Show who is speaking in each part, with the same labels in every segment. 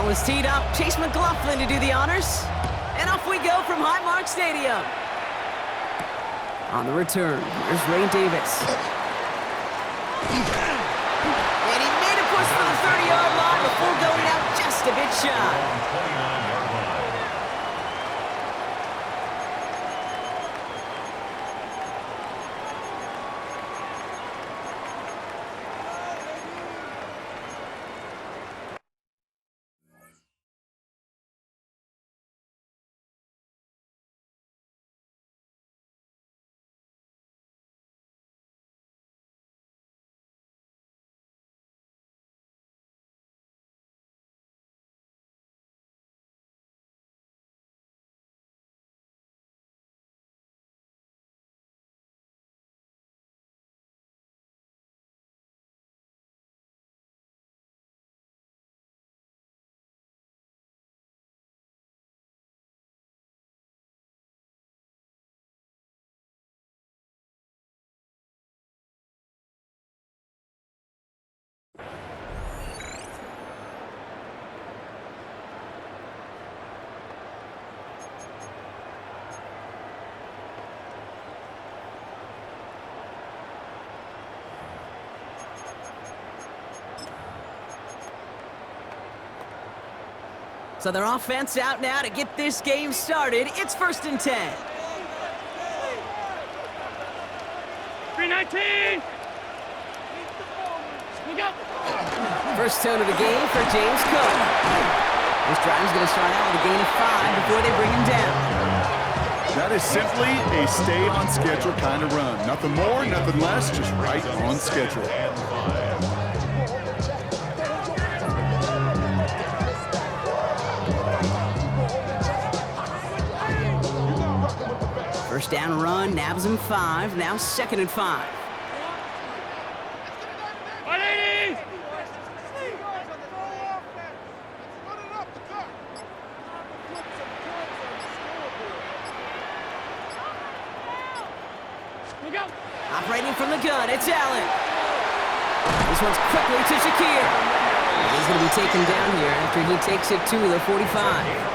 Speaker 1: Ball is teed up. Chase McLaughlin to do the honors. And off we go from Highmark Stadium. On the return, here's Ray Davis. And he made a push for the 30-yard line before going out just a bit shy. So their offense out now to get this game started. It's 1st and 10.
Speaker 2: 319. Look out.
Speaker 1: First tone of the game for James Cook. This drive is going to start out with a gain of 5 before they bring him down.
Speaker 3: That is simply a stay-on-schedule kind of run. Nothing more, nothing less, just right on schedule.
Speaker 1: First down run, nabs him 5, now 2nd and 5.
Speaker 2: 180. Look out.
Speaker 1: Operating from the gun, it's Allen. This one's quickly to Shakir. He's going to be taken down here after he takes it to the 45.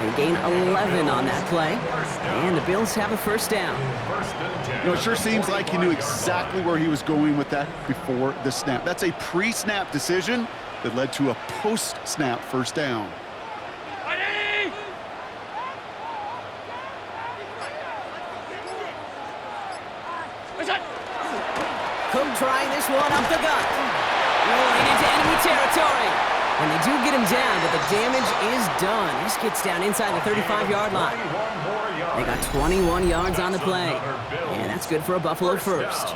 Speaker 1: They gain 11 on that play, and the Bills have a first down.
Speaker 3: You know, it sure seems like he knew exactly where he was going with that before the snap. That's a pre-snap decision that led to a post-snap first down.
Speaker 2: 180.
Speaker 1: Cook trying this one up the gut. Rolling into enemy territory. And they do get him down, but the damage is done. This gets down inside the 35-yard line. They got 21 yards on the play. And that's good for a Buffalo first.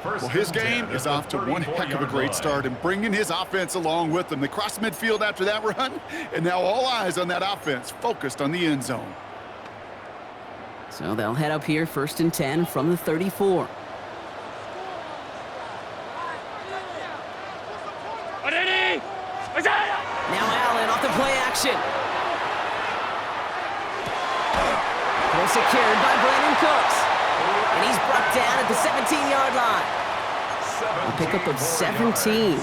Speaker 3: Well, his game is off to one heck of a great start and bringing his offense along with them. They crossed midfield after that run, and now all eyes on that offense, focused on the end zone.
Speaker 1: So they'll head up here, 1st and 10 from the 34.
Speaker 2: 180.
Speaker 1: Now Allen off the play action. Well secured by Brandon Cooks. And he's brought down at the 17-yard line. A pickup of 17.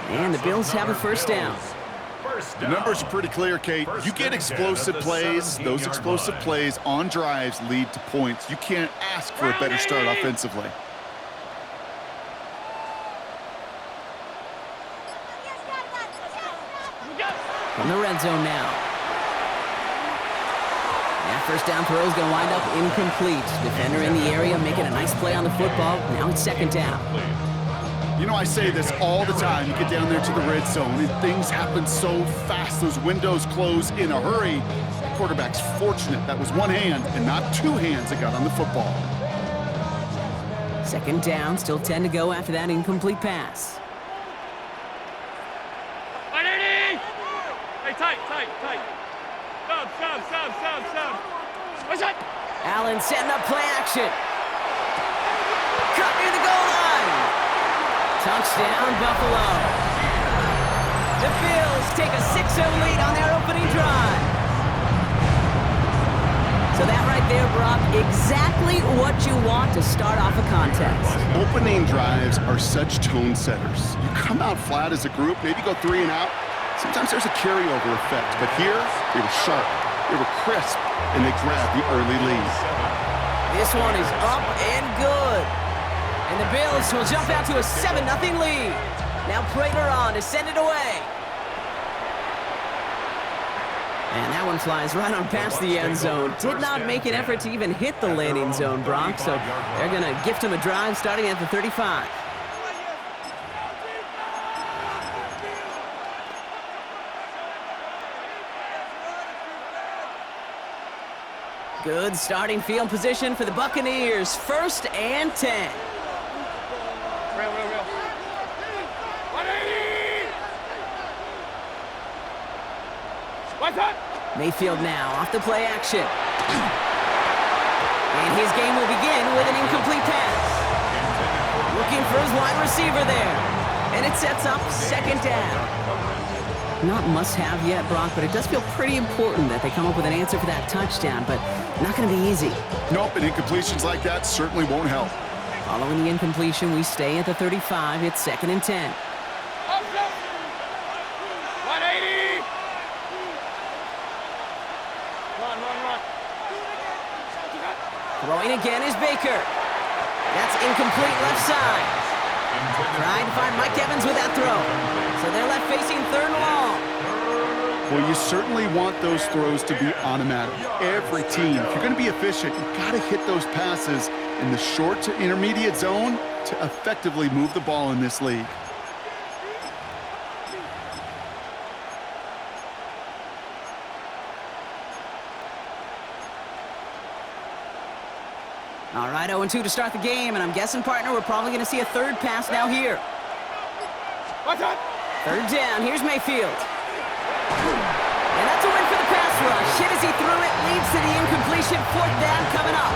Speaker 1: And the Bills have a first down.
Speaker 3: The numbers are pretty clear, Kate. You get explosive plays. Those explosive plays on drives lead to points. You can't ask for a better start offensively.
Speaker 1: From the red zone now. That first down throw is going to wind up incomplete. Defender in the area making a nice play on the football. Now it's 2nd down.
Speaker 3: You know, I say this all the time. You get down there to the red zone, and things happen so fast. Those windows close in a hurry. The quarterback's fortunate. That was one hand and not two hands that got on the football.
Speaker 1: 2nd down, still 10 to go after that incomplete pass.
Speaker 2: 180. Hey, tight. Sub. What's that?
Speaker 1: Allen setting up play action. Cut near the goal line. Touchdown, Buffalo. The Bills take a 6-0 lead on their opening drive. So that right there, Brock, exactly what you want to start off a contest.
Speaker 3: Opening drives are such tone setters. You come out flat as a group, maybe go 3 and out. Sometimes there's a carryover effect, but here, they were sharp, they were crisp, and they grabbed the early lead.
Speaker 1: This one is up and good. And the Bills will jump out to a 7-0 lead. Now Prater on to send it away. And that one flies right on past the end zone. Did not make an effort to even hit the landing zone, Brock, so they're going to gift him a drive starting at the 35. Good starting field position for the Buccaneers. 1st and 10.
Speaker 2: Real. 180! What's up?
Speaker 1: Mayfield now off the play action. And his game will begin with an incomplete pass. Looking for his wide receiver there. And it sets up 2nd down. Not must-have yet, Brock, but it does feel pretty important that they come up with an answer for that touchdown, but not going to be easy.
Speaker 3: Nope, and incompletions like that certainly won't help.
Speaker 1: Following the incompletion, we stay at the 35. It's 2nd and 10.
Speaker 2: 180! Run.
Speaker 1: Throwing again is Baker. That's incomplete left side. Trying to find Mike Evans with that throw. So they're left facing 3rd and long.
Speaker 3: Well, you certainly want those throws to be automatic. Every team, if you're going to be efficient, you've got to hit those passes in the short to intermediate zone to effectively move the ball in this league.
Speaker 1: All right, 0-2 to start the game, and I'm guessing, partner, we're probably going to see a 3rd pass now here.
Speaker 2: What's up?
Speaker 1: 3rd down, here's Mayfield. And that's a win for the pass rush. Hit as he threw it, leads to the incompletion. 4th down coming up.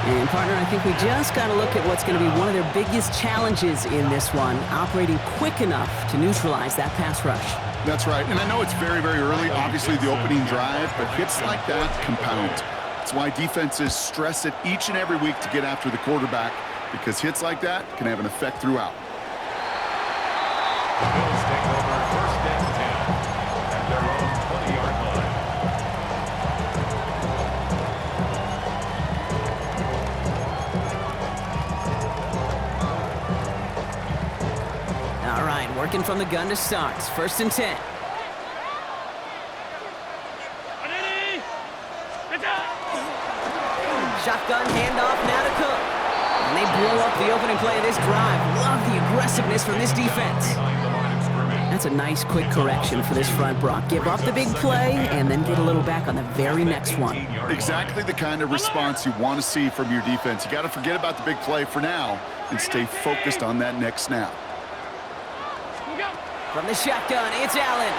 Speaker 1: And, partner, I think we just got to look at what's going to be one of their biggest challenges in this one, operating quick enough to neutralize that pass rush.
Speaker 3: That's right, and I know it's very, very early, obviously the opening drive, but hits like that compound. That's why defenses stress it each and every week to get after the quarterback, because hits like that can have an effect throughout.
Speaker 4: The Bills take over 1st and 10 at their own 20-yard line.
Speaker 1: All right, working from the gun to start. 1st and 10.
Speaker 2: 180! Get down!
Speaker 1: Shotgun handoff now to Cook. And they blow up the opening play of this drive. Love the aggressiveness from this defense. That's a nice quick correction for this front, Brock. Give up the big play and then get a little back on the very next one.
Speaker 3: Exactly the kind of response you want to see from your defense. You got to forget about the big play for now and stay focused on that next snap.
Speaker 1: From the shotgun, it's Allen.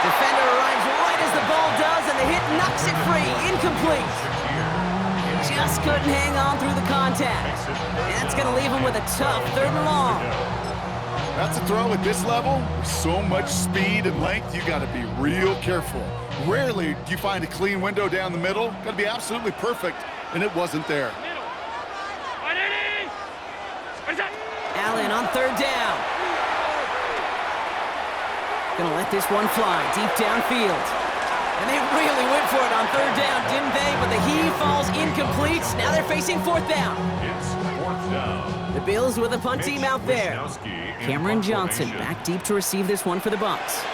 Speaker 1: Defender arrives right as the ball does, and the hit knocks it free. Incomplete. Just couldn't hang on through the contact. And that's going to leave him with a tough 3rd and long.
Speaker 3: That's a throw at this level. With so much speed and length, you got to be real careful. Rarely do you find a clean window down the middle. Got to be absolutely perfect, and it wasn't there.
Speaker 2: 180! What is that?
Speaker 1: Allen on 3rd down. Gonna let this one fly deep downfield. And they really went for it on 3rd down, didn't they? But the heave falls incomplete. Now they're facing 4th down.
Speaker 4: It's 4th down.
Speaker 1: The Bills with a punt team out there. Cameron Johnson back deep to receive this one for the Bucs.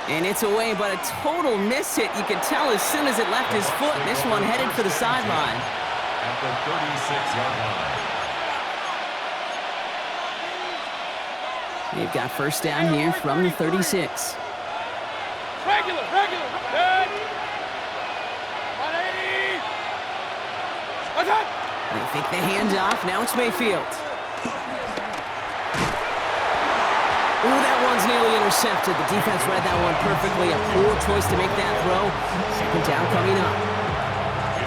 Speaker 1: And it's away, but a total miss hit. You could tell as soon as it left his foot. This one headed for the sideline.
Speaker 4: At the 36-yard line.
Speaker 1: They've got 1st down here from the 36.
Speaker 2: Regular! Good! 180! What's up?
Speaker 1: They think the handoff. Now it's Mayfield. Ooh, that one's nearly intercepted. The defense read that one perfectly. A poor choice to make that throw. 2nd down coming up.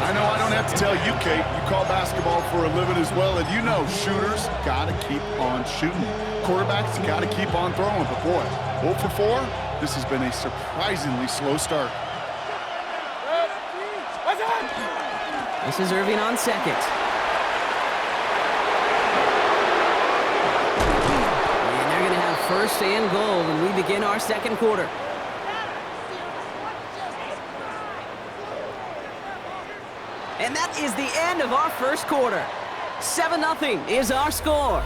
Speaker 3: I know I don't have to tell you, Kate. You call basketball for a living as well, and you know shooters got to keep on shooting. Quarterbacks got to keep on throwing. But boy, 0 for 4, this has been a surprisingly slow start.
Speaker 2: What's up?
Speaker 1: This is Irving on 2nd. And first and goal, and we begin our second quarter. And that is the end of our first quarter. 7-0 is our score.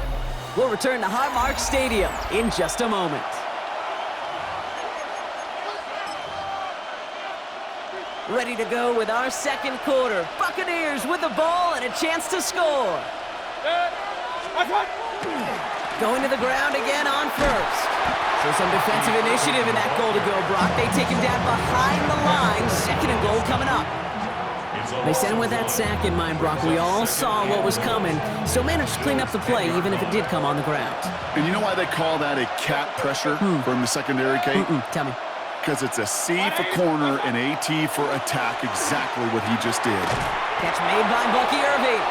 Speaker 1: We'll return to Highmark Stadium in just a moment. Ready to go with our second quarter. Buccaneers with the ball and a chance to score. Going to the ground again on first. So some defensive initiative in that goal to go, Brock. They take him down behind the line. Second and goal coming up. They sent him with that sack in mind, Brock. We all saw what was coming, so managed to clean up the play, even if it did come on the ground.
Speaker 3: And you know why they call that a cat pressure from the secondary, Kate?
Speaker 1: Tell me.
Speaker 3: Because it's a C for corner and AT for attack, exactly what he just did.
Speaker 1: Catch made by Bucky Irving.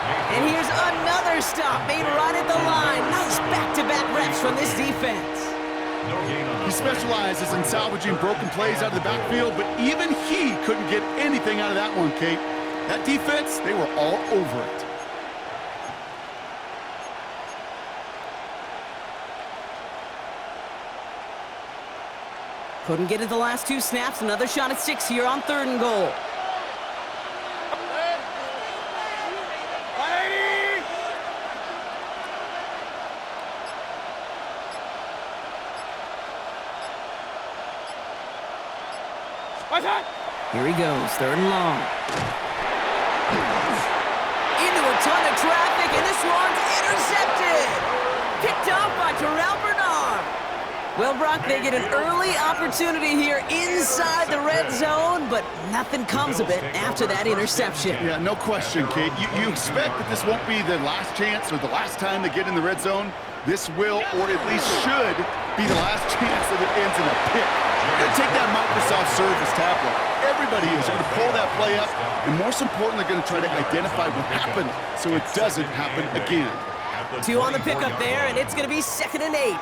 Speaker 1: And here's another stop made right at the line. Nice back-to-back reps from this defense.
Speaker 3: He specializes in salvaging broken plays out of the backfield, but even he couldn't get anything out of that one, Kate. That defense, they were all over it.
Speaker 1: Couldn't get it the last two snaps. Another shot at 6 here on 3rd and goal. Here he goes, 3rd and long. Into a ton of traffic, and this one's intercepted. Picked off by Terrell Bernard. Well, Brock, they get an early opportunity here inside the red zone, but nothing comes of it after that interception.
Speaker 3: Yeah, no question, Kate. You expect that this won't be the last chance or the last time they get in the red zone. This will, or at least should, be the last chance that it ends in a pick. They're going to take that Microsoft Surface tablet. Everybody is going to pull that play up, and most important, they're going to try to identify what happened so it doesn't happen again.
Speaker 1: 2 on the pickup there, and it's going to be 2nd and 8.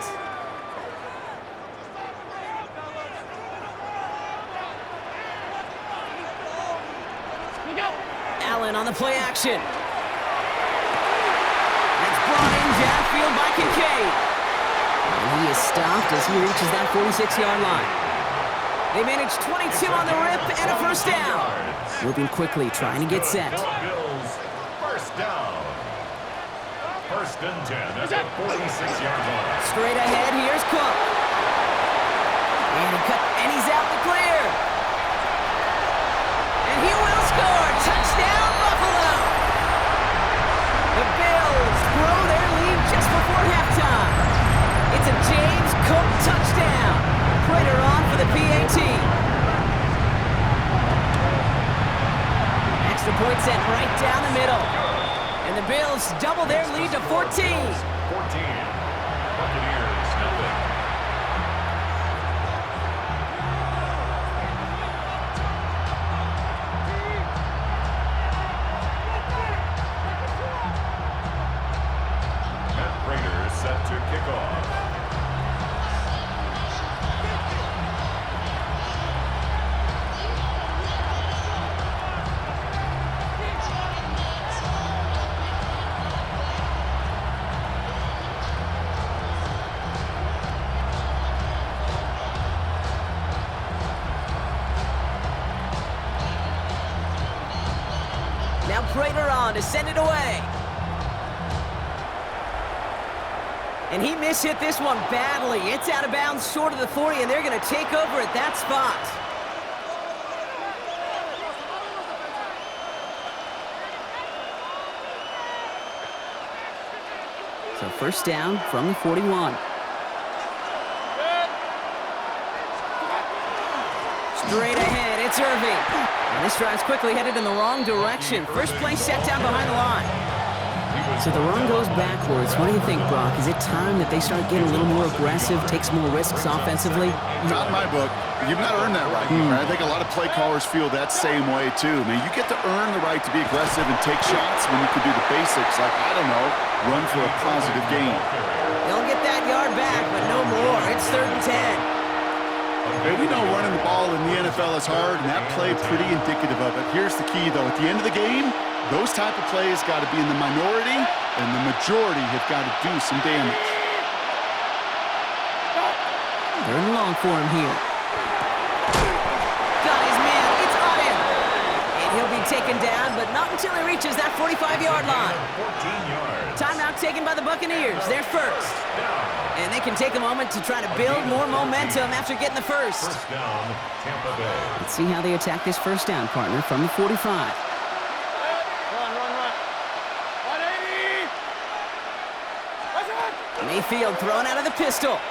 Speaker 1: Allen on the play action. That's brought in downfield by Kincaid. And he is stopped as he reaches that 46-yard line. They manage 22 on the rip and a first down. Moving quickly, trying to get set.
Speaker 4: Bills, first down. 1st and 10 at the 46-yard line.
Speaker 1: Straight ahead, here's Cook. And he's out the clear. And he will score. Touchdown, Buffalo. The Bills grow their lead just before halftime. It's a James Cook touchdown. Prater on for the PAT. Extra point set right down the middle. And the Bills double their lead to 14.
Speaker 4: 14. Buccaneers, nothing. Matt Prater is set to kick off.
Speaker 1: Now Prater on to send it away. And he mishit this one badly. It's out of bounds short of the 40, and they're going to take over at that spot. So first down from the 41. Straight ahead, it's Irving. And this drive's quickly headed in the wrong direction. First play set down behind the line. So the run goes backwards. What do you think, Brock? Is it time that they start getting a little more aggressive, take some more risks offensively?
Speaker 3: Not in my book. You've not earned that right. I think a lot of play callers feel that same way, too. I mean, you get to earn the right to be aggressive and take shots when you can do the basics, like, I don't know, run for a positive gain.
Speaker 1: They'll get that yard back, but no more. It's 3rd and 10.
Speaker 3: We know running the ball in the NFL is hard, and that play pretty indicative of it. Here's the key, though. At the end of the game, those type of plays got to be in the minority, and the majority have got to do some damage.
Speaker 1: Third and long for him here. Got his man. It's on him. And he'll be taken down, but not until he reaches that 45-yard line.
Speaker 4: 14 yards.
Speaker 1: Timeout taken by the Buccaneers. They're first. And they can take a moment to try to build more momentum after getting the first.
Speaker 4: First down, Tampa Bay.
Speaker 1: Let's see how they attack this first down, partner, from the 45.
Speaker 2: Run. 180. That's it.
Speaker 1: Mayfield thrown out of the pistol. Oh,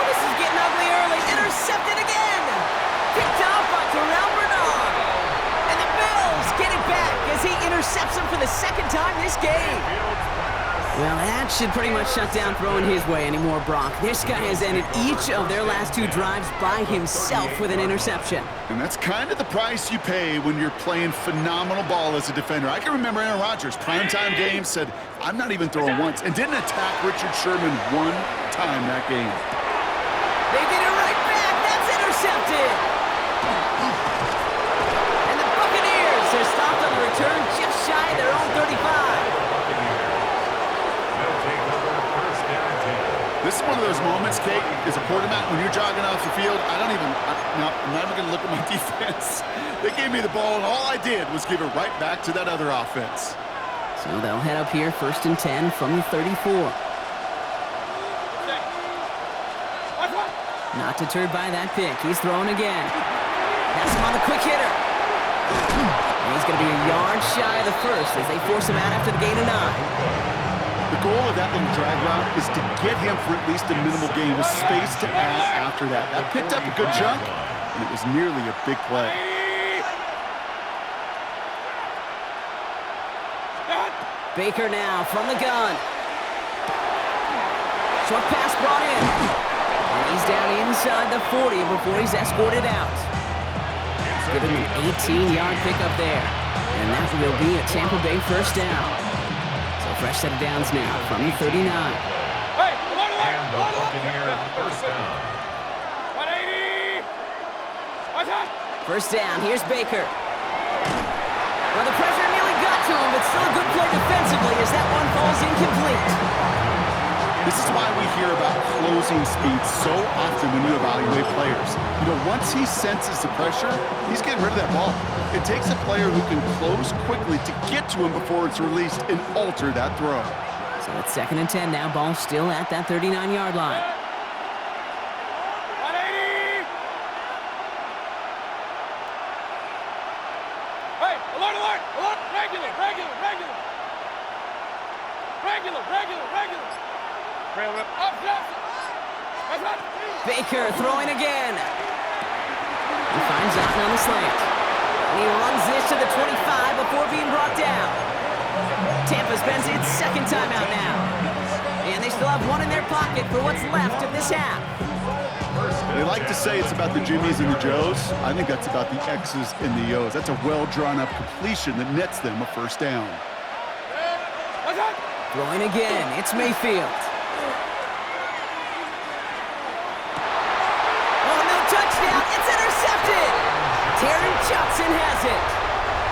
Speaker 1: this is getting ugly early. Intercepted again. Picked off by Terrell Bernard. And the Bills get it back as he intercepts him for the second time this game. Well, that should pretty much shut down throwing his way anymore, Brock. This guy has ended each of their last 2 drives by himself with an interception.
Speaker 3: And that's kind of the price you pay when you're playing phenomenal ball as a defender. I can remember Aaron Rodgers, primetime game, said, I'm not even throwing once, and didn't attack Richard Sherman one time that game.
Speaker 1: They get it right back. That's intercepted. And the Buccaneers are stopped on the return just shy of their own 35.
Speaker 3: This is one of those moments, Kate, as a quarterback, when you're jogging off the field, I'm not even going to look at my defense. They gave me the ball, and all I did was give it right back to that other offense.
Speaker 1: So they'll head up here, 1st and 10 from the 34. Not deterred by that pick. He's throwing again. That's him on the quick hitter. And he's going to be a yard shy of the first as they force him out after the gain of 9.
Speaker 3: The goal of that little drag route is to get him for at least a minimal gain with space to add after that. That picked up a good chunk, and it was nearly a big play.
Speaker 1: Baker now from the gun. Short pass brought in. And he's down inside the 40 before he's escorted out. Give him an 18-yard pickup there. And that will be a Tampa Bay first down. Fresh set of downs now from the 39.
Speaker 2: Hey,
Speaker 4: And the Buccaneer first down.
Speaker 2: 180. What's that?
Speaker 1: First down, here's Baker. Well, the pressure nearly got to him, but still a good play defensively as that one falls incomplete.
Speaker 3: This is why we hear about closing speed so often when you evaluate players. You know, once he senses the pressure, he's getting rid of that ball. It takes a player who can close quickly to get to him before it's released and alter that throw.
Speaker 1: So it's 2nd and 10 now. Ball still at that 39-yard line.
Speaker 2: 180. Hey, alert, alert, alert. Regular. Up, that's right.
Speaker 1: Baker throwing again. He finds Zotton on the slant. And he runs this to the 25 before being brought down. Tampa spends its 2nd timeout now. And they still have one in their pocket for what's left of this half.
Speaker 3: They like to say it's about the Jimmies and the Joes. I think that's about the X's and the O's. That's a well-drawn-up completion that nets them a first down.
Speaker 1: Throwing again, it's Mayfield. Oh, no touchdown, it's intercepted! Terry Johnson has it.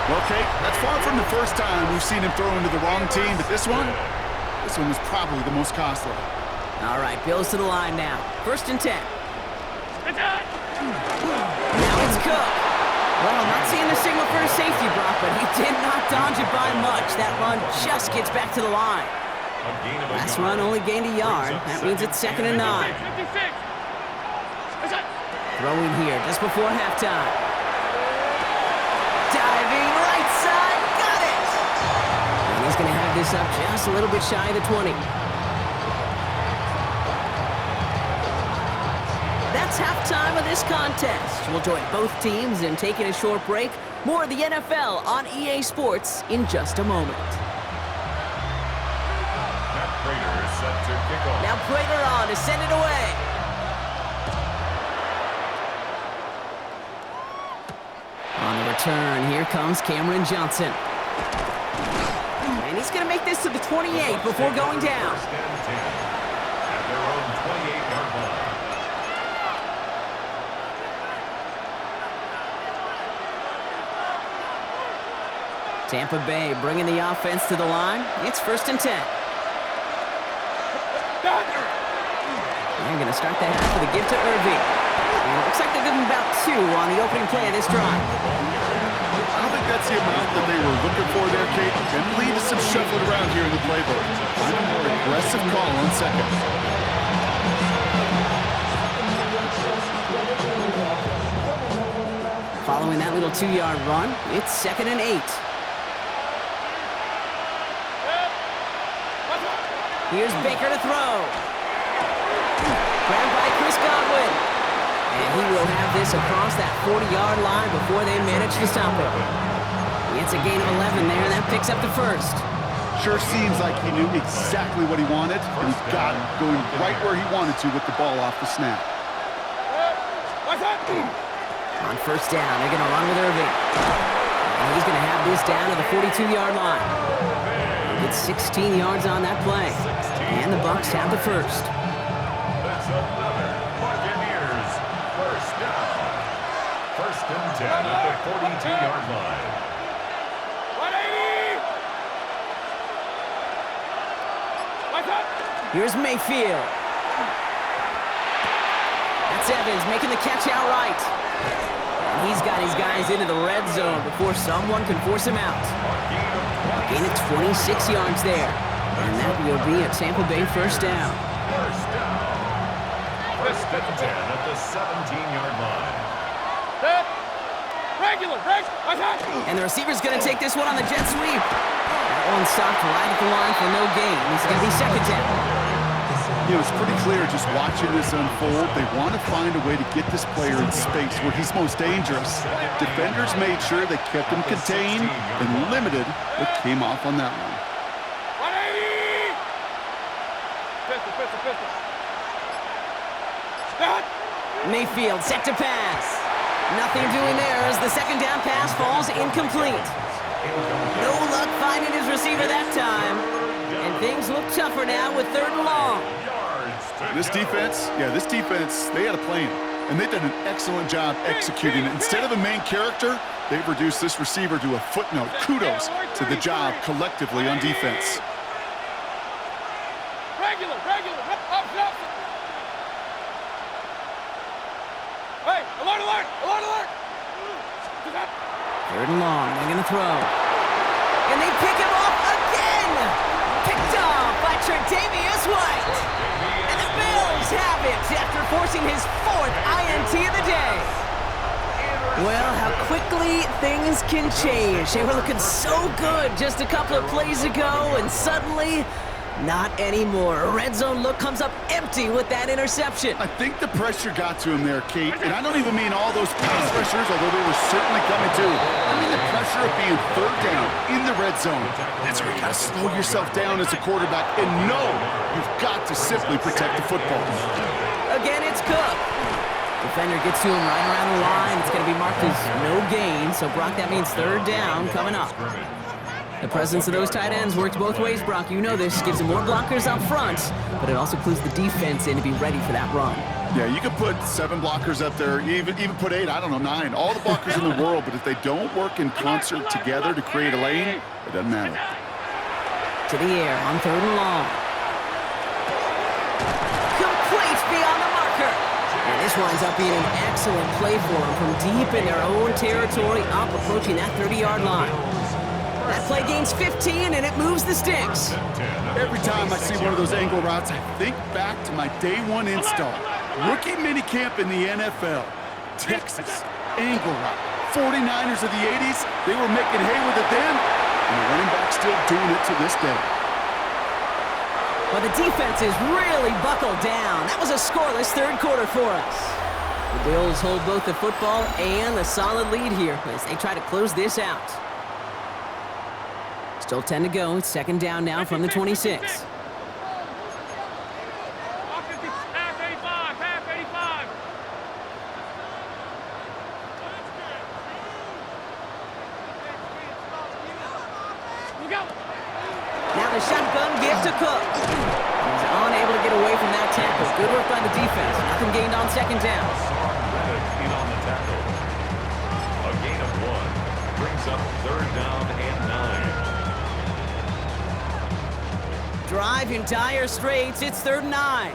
Speaker 3: Well, Kate, that's far from the first time we've seen him throw into the wrong team, but this one was probably the most costly.
Speaker 1: All right, Bills to the line now. 1st and 10. Now it's Cook. Well, I'm not seeing the signal for a safety, Brock, but he did not dodge it by much. That run just gets back to the line. Last run only gained a yard. That means it's 2nd and 9.
Speaker 2: 56.
Speaker 1: Throwing here just before halftime. Diving right side, got it! And he's going to have this up just a little bit shy of the 20. That's halftime of this contest. We'll join both teams in taking a short break. More of the NFL on EA Sports in just a moment.
Speaker 4: Prater is set to kick off.
Speaker 1: Now Prater on to send it away. On the return, here comes Cameron Johnson. And he's going to make this to the 28 before going down.
Speaker 4: First and 10 at their own 28-yard line.
Speaker 1: Tampa Bay bringing the offense to the line. It's 1st and 10. They're going to start the half with a give to Irving. And it looks like they're giving about 2 on the opening play of this drive.
Speaker 3: I don't think that's the amount that they were looking for there, Kate. Can lead to some shuffling around here in the playbook. Find a more aggressive call on second.
Speaker 1: Following that little 2-yard run, it's 2nd and 8. Here's Baker to throw. Grabbed by Chris Godwin. And he will have this across that 40-yard line before they manage to stop him. It's a gain of 11 there, and that picks up the first.
Speaker 3: Sure seems like he knew exactly what he wanted, and he got it going right where he wanted to with the ball off the snap.
Speaker 1: On first down, they're going to run with Irving. And he's going to have this down to the 42-yard line. It's 16 yards on that play. And the Bucs have the first.
Speaker 4: That's another Buccaneers first down. 1st and 10 at the 42-yard line.
Speaker 2: 180!
Speaker 1: Here's Mayfield. That's Evans making the catch outright. And he's got his guys into the red zone before someone can force him out. Gain of 26 yards there. And that will be a Tampa Bay first down.
Speaker 4: First down. 1st and 10 at the 17-yard line.
Speaker 2: Regular.
Speaker 1: And the receiver's going to take this one on the jet sweep. That one stopped right at the line for no gain. It's going to be 2nd down.
Speaker 3: You know, it's pretty clear just watching this unfold. They want to find a way to get this player in space where he's most dangerous. Defenders made sure they kept him contained and limited what came off on that one.
Speaker 2: 180! Pistol. Stop!
Speaker 1: Mayfield set to pass. Nothing doing there as the 2nd down pass falls incomplete. No luck finding his receiver that time. And things look tougher now with 3rd and long.
Speaker 3: This defense, they had a plan. And they've done an excellent job executing it. Instead of a main character, they've reduced this receiver to a footnote. Kudos to the job collectively on defense.
Speaker 2: Regular. Up. Hey, alert!
Speaker 1: 3rd and long, they're going to throw. And they pick him off again! Picked off by Tre'Davious White! And the Bills have it after forcing his 4th INT of the day. Well, how quickly things can change. They were looking so good just a couple of plays ago, and suddenly, not anymore. A red zone look comes up empty with that interception.
Speaker 3: I think the pressure got to him there, Kate. And I don't even mean all those pass rushers, although they were certainly coming too. I mean the pressure of being 3rd down in the red zone. That's where you got to slow yourself down as a quarterback and know you've got to simply protect the football.
Speaker 1: Again, it's Cook. Defender gets to him right around the line. It's going to be marked as no gain. So, Brock, that means 3rd down coming up. The presence of those tight ends works both ways, Brock. You know this. Gives them more blockers up front, but it also clues the defense in to be ready for that run.
Speaker 3: Yeah, you could put 7 blockers up there, even put 8, I don't know, 9. All the blockers in the world, but if they don't work in concert together to create a lane, it doesn't matter.
Speaker 1: To the air on 3rd and long. Complete beyond the marker. And this winds up being an excellent play for them from deep in their own territory, up approaching that 30-yard line. That play gains 15, and it moves the sticks.
Speaker 3: Every time I see one of those angle routes, I think back to my day 1 install. Rookie minicamp in the NFL. Texas, angle route. 49ers of the 80s, they were making hay with it then, and the running back's still doing it to this day.
Speaker 1: Well, the defense is really buckled down. That was a scoreless 3rd quarter for us. The Bills hold both the football and the solid lead here as they try to close this out. Still 10 to go. It's 2nd down now from the 26.
Speaker 2: Half 85. Look out!
Speaker 1: Now the shotgun give to Cook. He's unable to get away from that tackle. Good work by the defense. Nothing gained on 2nd down.
Speaker 4: In on the tackle. A gain of 1 brings up 3rd down and 9.
Speaker 1: Drive in dire straits. It's 3rd and 9.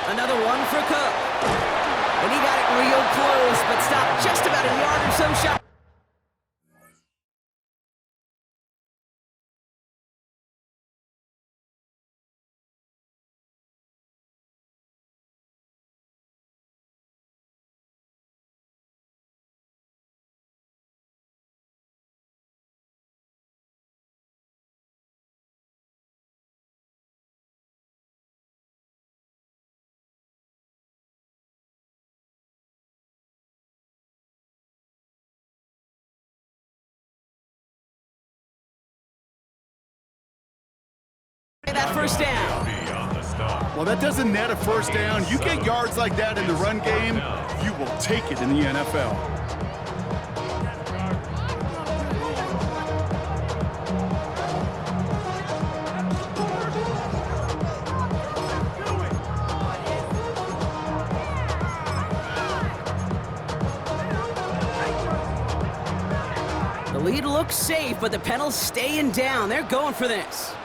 Speaker 1: Another one for Cook. And he got it real close, but stopped just about a yard or so shot. That first down.
Speaker 3: Well, that doesn't net a first down. You get yards like that in the run game, you will take it in the NFL.
Speaker 1: The lead looks safe, but the Penals staying down. They're going for this.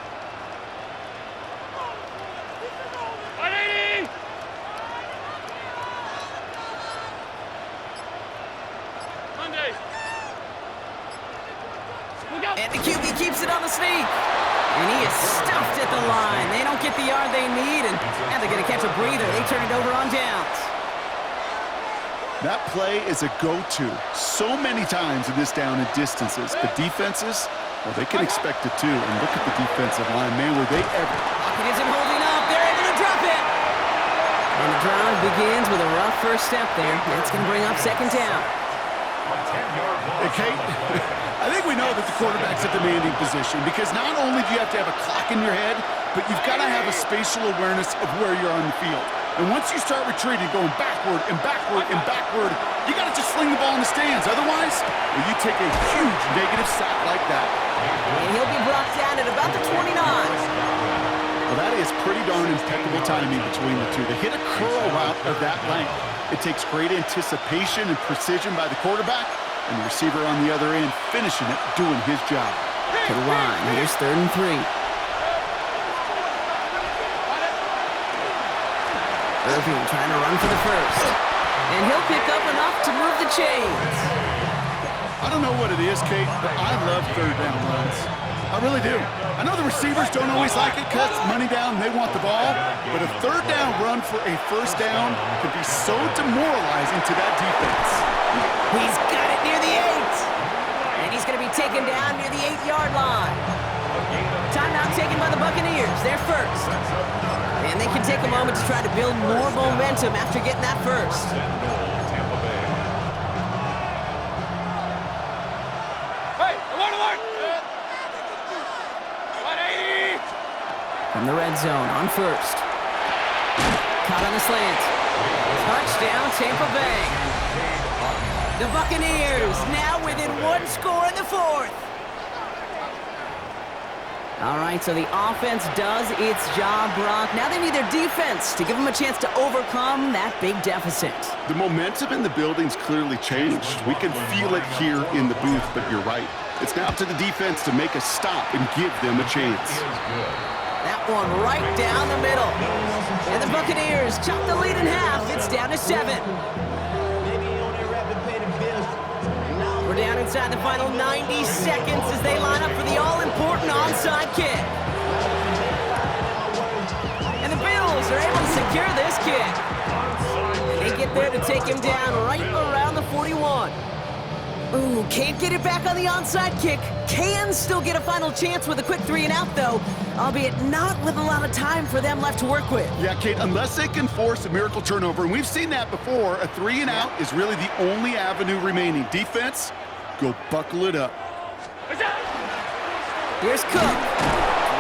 Speaker 1: And the QB keeps it on the sneak. And he is stuffed at the line. They don't get the yard they need, and now they're going to catch a breather. They turn it over on downs.
Speaker 3: That play is a go-to so many times in this down and distances. But defenses, well, they can expect it too. And look at the defensive line. Man, were they ever...
Speaker 1: Pocket isn't holding up. They're able to drop it. And the drive begins with a rough first step there. That's going to bring up second down.
Speaker 3: Hey, Kate, I think we know that the quarterback's a demanding position because not only do you have to have a clock in your head, but you've got to have a spatial awareness of where you're on the field. And once you start retreating, going backward and backward and backward, you got to just sling the ball in the stands. Otherwise, well, you take a huge negative sack like that.
Speaker 1: And he'll be brought down at about the 29.
Speaker 3: Well, that is pretty darn impeccable timing between the two. To hit a curl route of that length, it takes great anticipation and precision by the quarterback, and the receiver on the other end finishing it, doing his job.
Speaker 1: To the line. Here's 3rd and 3. Irving trying to run for the first. And he'll pick up enough to move the chains.
Speaker 3: I don't know what it is, Kate, but I love 3rd down runs. I really do. I know the receivers don't always like it because money down, they want the ball, but a 3rd down run for a first down can be so demoralizing to that defense.
Speaker 1: He's got it near the 8. And he's going to be taken down near the 8-yard line. Timeout taken by the Buccaneers. They're first. And they can take a moment to try to build more momentum after getting that first.
Speaker 2: Hey, alert, alert! 180!
Speaker 1: From the red zone on first. Caught on the slant. Touchdown, Tampa Bay. The Buccaneers now within 1 score in the 4th. All right, so the offense does its job, Brock. Now they need their defense to give them a chance to overcome that big deficit.
Speaker 3: The momentum in the building's clearly changed. We can feel it here in the booth, but you're right. It's now up to the defense to make a stop and give them a chance.
Speaker 1: That one right down the middle. And the Buccaneers chop the lead in half. It's down to 7. We're down inside the final 90 seconds as they line up for the all-important onside kick. And the Bills are able to secure this kick. And they get there to take him down right around the 41. Ooh, can't get it back on the onside kick. Can still get a final chance with a quick 3-and-out, though, albeit not with a lot of time for them left to work with.
Speaker 3: Yeah, Kate, unless they can force a miracle turnover, and we've seen that before, a 3-and-out is really the only avenue remaining. Defense, go buckle it up.
Speaker 1: Here's Cook.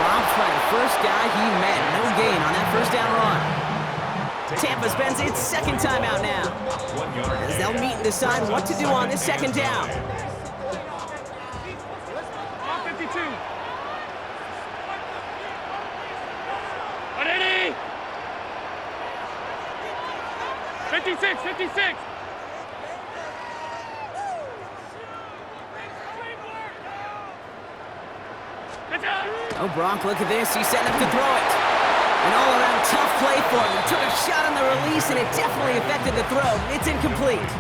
Speaker 1: Drops by the first guy he met. No gain on that first down run. Tampa spends its second timeout now, as they'll meet and decide what to do on this second down.
Speaker 2: 52. 180. 56, 56.
Speaker 1: Oh, Brock, look at this. He's setting up to throw it. An all-around tough play for him. He took a shot on the release, and it definitely affected the throw. It's incomplete.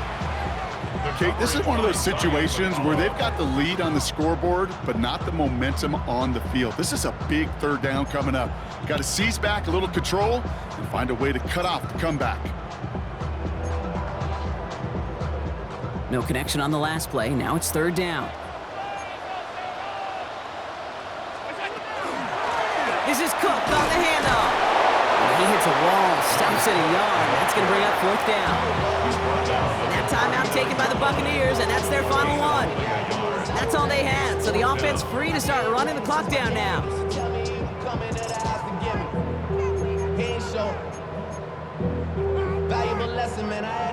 Speaker 3: Kate, this is one of those situations where they've got the lead on the scoreboard, but not the momentum on the field. This is a big third down coming up. Got to seize back a little control and find a way to cut off the comeback.
Speaker 1: No connection on the last play. Now it's third down. This is Cook on the handoff. And he hits a wall, stops at a yard. That's going to bring up fourth down. That timeout taken by the Buccaneers, and that's their final one. That's all they had, so the offense free to start running the clock down now.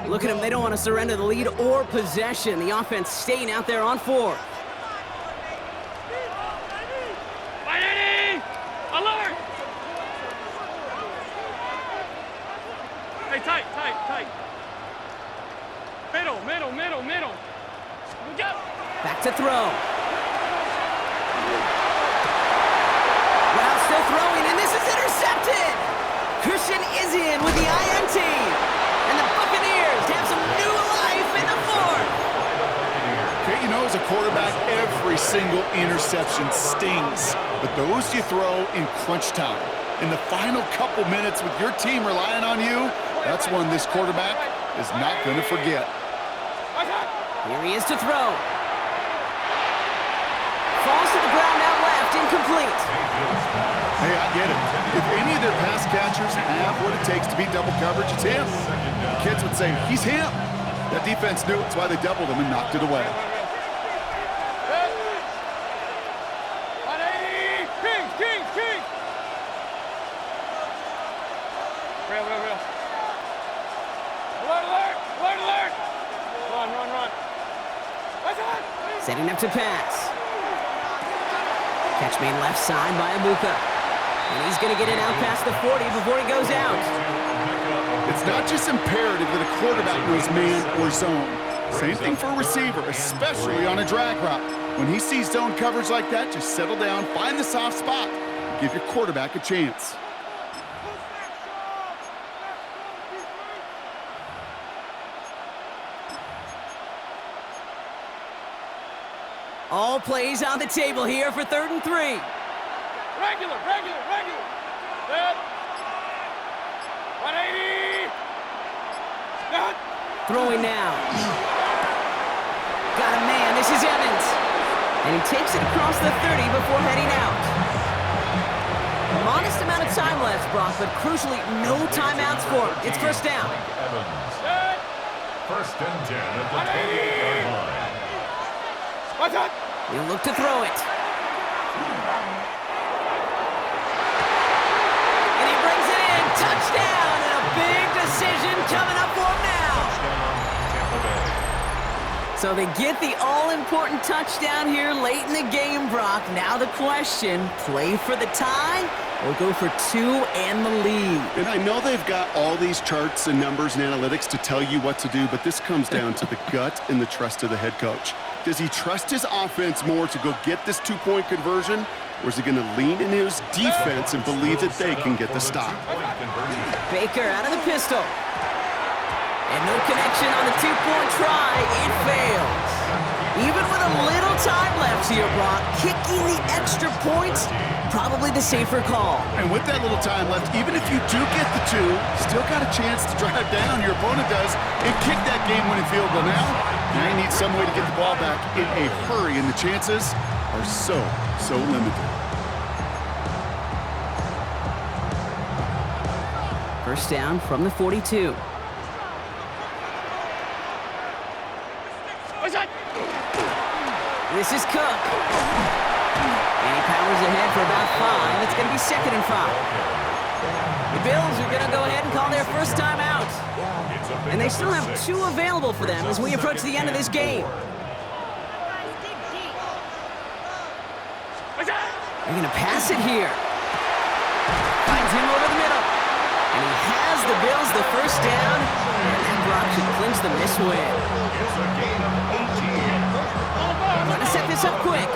Speaker 1: Look at them, they don't want to surrender the lead or possession. The offense staying out there on fourth.
Speaker 2: Alert! Hey, tight. Middle. Go.
Speaker 1: Back to throw. Well, still throwing, and this is intercepted! Christian is in with the INT. And the Buccaneers have some new life in the fourth.
Speaker 3: Okay, you know, as a quarterback, every single interception stings. But those you throw in crunch time. In the final couple minutes with your team relying on you, that's one this quarterback is not going to forget.
Speaker 1: Here he is to throw. Falls to the ground out left, incomplete.
Speaker 3: Hey, I get it. If any of their pass catchers have what it takes to beat double coverage, it's him. The kids would say, he's him. That defense knew it. That's why they doubled him and knocked it away.
Speaker 2: King! Real. Alert! Run.
Speaker 1: Setting up to pass. Catch made left side by Abuka. And he's going to get it out past the 40 before he goes out.
Speaker 3: It's not just imperative that a quarterback knows man or zone. Same thing for a receiver, especially on a drag route. When he sees zone coverage like that, just settle down, find the soft spot, and give your quarterback a chance.
Speaker 1: All plays on the table here for 3rd and 3.
Speaker 2: Regular. Set. 180. Set.
Speaker 1: Throwing now. Got a man. This is Evans. And he takes it across the 30 before heading out. A modest amount of time left, Brock, but crucially, no timeouts for him. It's first down.
Speaker 2: Set.
Speaker 4: First and 10 at the 28-yard line.
Speaker 2: Watch out.
Speaker 1: He'll look to throw it. And he brings it in. Touchdown! And a big decision coming up for him now. So they get the all-important touchdown here late in the game, Brock. Now the question, play for the tie or go for 2 and the lead?
Speaker 3: And I know they've got all these charts and numbers and analytics to tell you what to do, but this comes down to the gut and the trust of the head coach. Does he trust his offense more to go get this 2-point conversion, or is he going to lean in his defense and believe that they can get the stop?
Speaker 1: Baker out of the pistol. And no connection on the 2-point try. It fails. Even with a little time left here, Brock, kicking the extra points, probably the safer call.
Speaker 3: And with that little time left, even if you do get the 2, still got a chance to drive down, your opponent does, and kick that game-winning field goal. Now you need some way to get the ball back in a hurry, and the chances are so limited.
Speaker 1: First down from the 42. This is Cook. And he powers ahead for about 5. It's going to be 2nd and 5. The Bills are going to go ahead and call their first time out. And they still have 2 available for them as we approach the end of this game. They're going to pass it here. Finds him over the middle. And he has the Bills the first down. And that block should clinch them this win. Trying to set this up quick.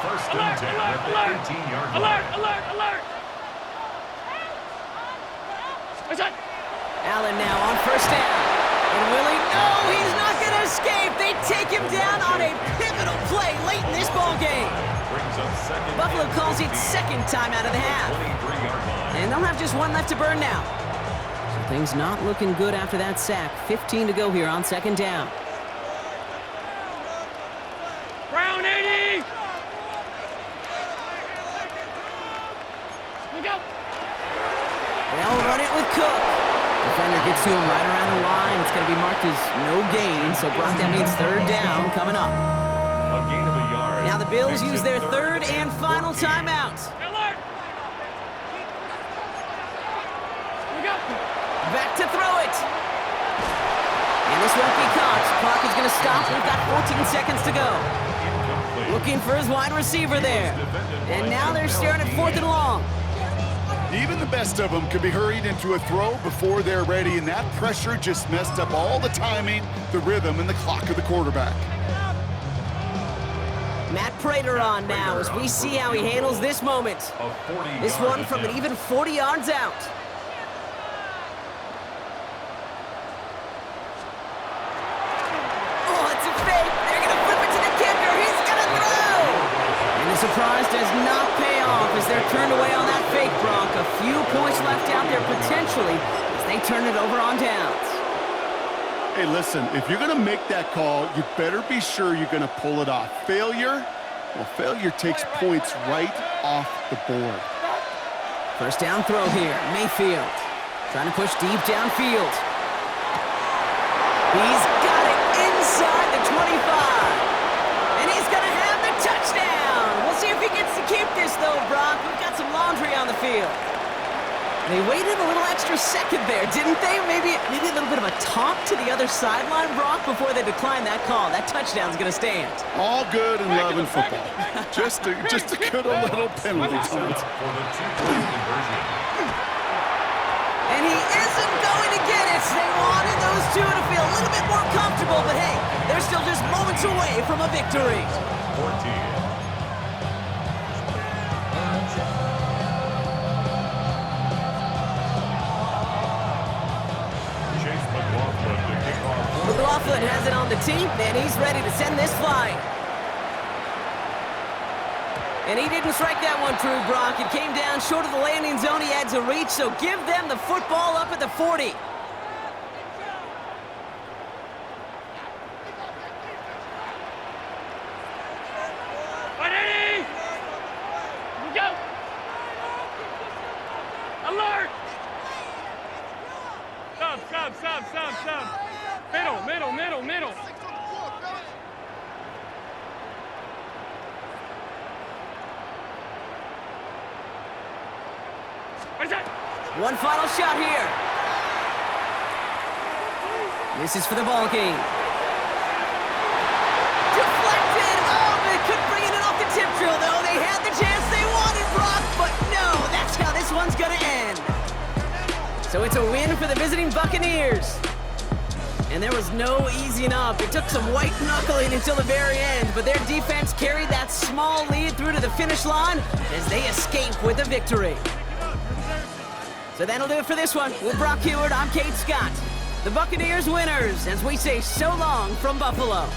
Speaker 4: First First and
Speaker 2: Alert,
Speaker 4: 10
Speaker 2: alert,
Speaker 4: at the
Speaker 2: alert.
Speaker 4: 18-yard
Speaker 2: Alert,
Speaker 4: line.
Speaker 2: alert, alert. What's that?
Speaker 1: Allen now on first down. And Willie, no, he's not going to escape. They take him down on a pivotal play late in this ball game.
Speaker 4: Brings up second
Speaker 1: Buffalo
Speaker 4: and
Speaker 1: calls it
Speaker 4: 15
Speaker 1: second time out of the half.
Speaker 4: 23-yard line.
Speaker 1: And they'll have just one left to burn now. So things not looking good after that sack. 15 to go here on second down.
Speaker 2: Brown 80. Look out.
Speaker 1: They'll run it with Cook. Defender gets to him right around the line. It's going to be marked as no gain. So Brock, that means third down coming up.
Speaker 4: A gain of a yard.
Speaker 1: Now the Bills
Speaker 4: Makes
Speaker 1: use
Speaker 4: it
Speaker 1: their
Speaker 4: third
Speaker 1: third and final
Speaker 4: 14.
Speaker 1: timeout.
Speaker 2: Alert. Look out.
Speaker 1: Back to throw it. And this won't be caught. Clock is going to stop. We've got 14 seconds to go.
Speaker 4: Incomplete.
Speaker 1: Looking for his wide receiver there. And now they're staring at fourth and long.
Speaker 3: Even the best of them could be hurried into a throw before they're ready, and that pressure just messed up all the timing, the rhythm, and the clock of the quarterback.
Speaker 1: Matt Prater on now as we see how he handles this moment.
Speaker 4: A 40-yard
Speaker 1: This one from an
Speaker 4: attempt.
Speaker 1: even 40 yards out. Oh, it's a fake. They're going to flip it to the kicker. He's going to throw. And the surprise does not pay off as they're turned away on that fake, Brock. A few points left out there potentially as they turn it over on downs.
Speaker 3: Hey, listen, if you're going to make that call, you better be sure you're going to pull it off. Failure takes points right off the board.
Speaker 1: First down throw here. Mayfield trying to push deep downfield. He's got it inside the 25. And he's going to have the touchdown. We'll see if he gets to keep this, though, Brock. We've got some laundry on the field. They waited a little extra second there, didn't they? Maybe a little bit of a talk to the other sideline, Brock, before they declined that call. That touchdown's going to stand.
Speaker 3: All good in love and football. Just a good little penalty.
Speaker 4: For the two-point conversion.
Speaker 1: And he isn't going to get it. They wanted those two to feel a little bit more comfortable, but hey, they're still just moments away from a victory.
Speaker 4: 14.
Speaker 1: McLaughlin has it on the tee, and he's ready to send this flying. And he didn't strike that one true, Brock. It came down short of the landing zone. He had to reach, so give them the football up at the 40.
Speaker 2: Go. Alert. Stop. Middle. What's that?
Speaker 1: One final shot here. This is for the ball game. Deflected. Oh, they couldn't bring it in off the tip drill, though. They had the chance they wanted, Brock, but no, that's how this one's going to end. So it's a win for the visiting Buccaneers. And there was no easing up. It took some white knuckling until the very end, but their defense carried that small lead through to the finish line as they escape with a victory. So that'll do it for this one. With Brock Heward, I'm Kate Scott. The Buccaneers winners as we say so long from Buffalo.